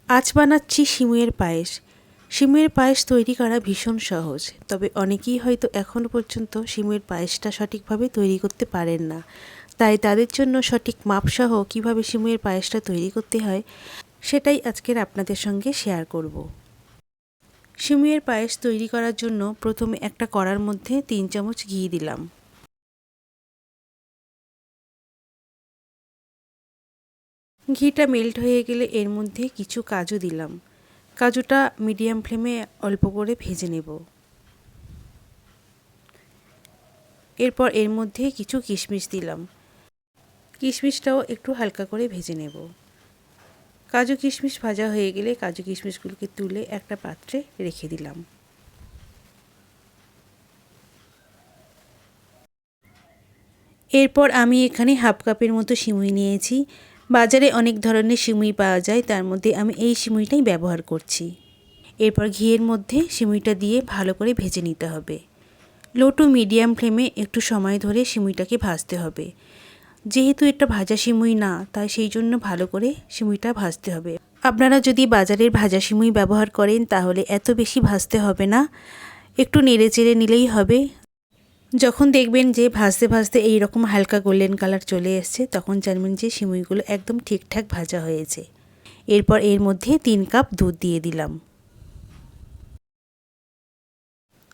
আজ বানাচ্ছি সিমুইয়ের পায়েস। সিমুইয়ের পায়েস তৈরি করা ভীষণ সহজ, তবে অনেকেই হয়তো এখনও পর্যন্ত সিমুইয়ের পায়েসটা সঠিকভাবে তৈরি করতে পারেন না। তাই তাদের জন্য সঠিক মাপসহ কীভাবে সিমুইয়ের পায়েসটা তৈরি করতে হয় সেটাই আজকের আপনাদের সঙ্গে শেয়ার করব। সিমুইয়ের পায়েস তৈরি করার জন্য প্রথমে একটা কড়ার মধ্যে 3 চামচ ঘি দিলাম। ঘিটা মেল্ট হয়ে গেলে এর মধ্যে কিছু কাজু দিলাম। কাজুটা মিডিয়াম ফ্লেমে অল্প করে ভেজে নেব। এরপর এর মধ্যে কিছু কিশমিশ দিলাম। কিশমিশটাও একটু হালকা করে ভেজে নেব। কাজু কিশমিশ ভাজা হয়ে গেলে কাজু কিশমিশগুলোকে তুলে একটা পাত্রে রেখে দিলাম। এরপর আমি এখানে হাফ কাপের মতো সিমুই নিয়েছি। বাজারে অনেক ধরনের সিমুই পাওয়া যায়, তার মধ্যে আমি এই সিমুইটাই ব্যবহার করছি। এরপর ঘিয়ের মধ্যে সিমুইটা দিয়ে ভালো করে ভেজে নিতে হবে। লো টু মিডিয়াম ফ্লেমে একটু সময় ধরে সিমুইটাকে ভাজতে হবে। যেহেতু এটা ভাজা সিমুই না, তাই সেই জন্য ভালো করে সিমুইটা ভাজতে হবে। আপনারা যদি বাজারের ভাজা সিমুই ব্যবহার করেন তাহলে এত বেশি ভাজতে হবে না, একটু নেড়ে চেড়ে নিলেই হবে। যখন দেখবেন যে ভাজতে ভাজতে এই রকম হালকা গোল্ডেন কালার চলে এসছে, তখন জানবেন যে সিমুইগুলো একদম ঠিকঠাক ভাজা হয়েছে। এরপর এর মধ্যে 3 কাপ দুধ দিয়ে দিলাম।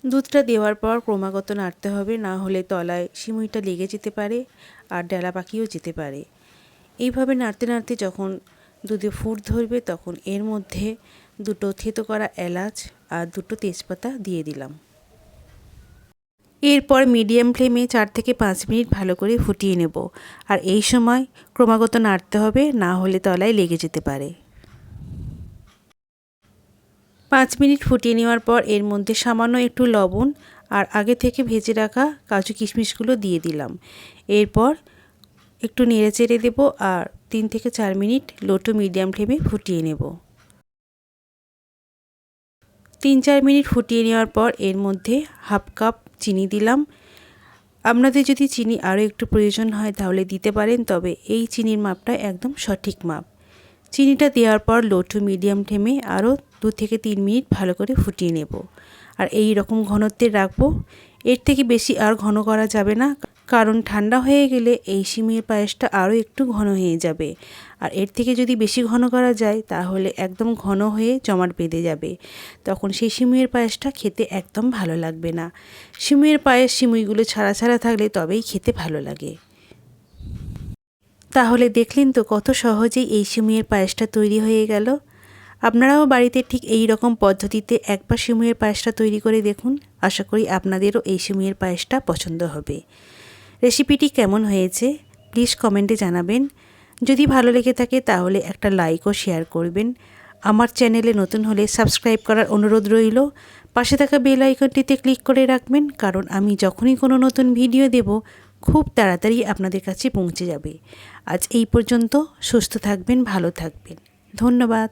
দুধটা দেওয়ার পর ক্রমাগত নাড়তে হবে, না হলে তলায় সিমুইটা লেগে যেতে পারে আর ডেলা পাকিয়েও যেতে পারে। এইভাবে নাড়তে নাড়তে যখন দুধে ফুট ধরবে তখন এর মধ্যে 2টো থেতো করা এলাচ আর 2টো তেজপাতা দিয়ে দিলাম। এরপর মিডিয়াম ফ্লেমে 4 থেকে 5 মিনিট ভালো করে ফুটিয়ে নেব। আর এই সময় ক্রমাগত নাড়তে হবে, না হলে তলায় লেগে যেতে পারে। 5 মিনিট ফুটিয়ে নেওয়ার পর এর মধ্যে সামান্য একটু লবণ আর আগে থেকে ভেজে রাখা কাজু কিশমিশগুলো দিয়ে দিলাম। এরপর একটু নেড়ে চেড়ে দেবো আর 3 থেকে 4 মিনিট লো টু মিডিয়াম ফ্লেমে ফুটিয়ে নেব। 3-4 মিনিট ফুটিয়ে নেওয়ার পর এর মধ্যে হাফ কাপ চিনি দিলাম। আপনাদের যদি চিনি আরও একটু প্রয়োজন হয় তাহলে দিতে পারেন, তবে এই চিনির মাপটা একদম সঠিক মাপ। চিনিটা দেওয়ার পর লো টু মিডিয়াম ফ্লেমে আরও 2 থেকে 3 মিনিট ভালো করে ফুটিয়ে নেব। আর এই রকম ঘনত্বের রাখবো। এর থেকে বেশি আর ঘন করা যাবে না, কারণ ঠান্ডা হয়ে গেলে এই সিমুইয়ের পায়েসটা আরও একটু ঘন হয়ে যাবে। আর এর থেকে যদি বেশি ঘন করা যায় তাহলে একদম ঘন হয়ে জমাট বেঁধে যাবে, তখন সেই সিমুইয়ের পায়েসটা খেতে একদম ভালো লাগবে না। সিমুইয়ের পায়েস সিমুইগুলো ছাড়া ছাড়া থাকলে তবেই খেতে ভালো লাগে। তাহলে দেখলেন তো কত সহজেই এই সিমুইয়ের পায়েসটা তৈরি হয়ে গেল। আপনারাও বাড়িতে ঠিক এই রকম পদ্ধতিতে একবার সিমুইয়ের পায়েসটা তৈরি করে দেখুন। আশা করি আপনাদেরও এই সিমুইয়ের পায়েসটা পছন্দ হবে। রেসিপিটি কেমন হয়েছে প্লিজ কমেন্টে জানাবেন। যদি ভালো লেগে থাকে তাহলে একটা লাইক ও শেয়ার করবেন। আমার চ্যানেলে নতুন হলে সাবস্ক্রাইব করার অনুরোধ রইল। পাশে থাকা বেল আইকনটিতে ক্লিক করে রাখবেন, কারণ আমি যখনই কোনো নতুন ভিডিও দেব খুব তাড়াতাড়ি আপনাদের কাছে পৌঁছে যাবে। আজ এই পর্যন্ত। সুস্থ থাকবেন, ভালো থাকবেন। ধন্যবাদ।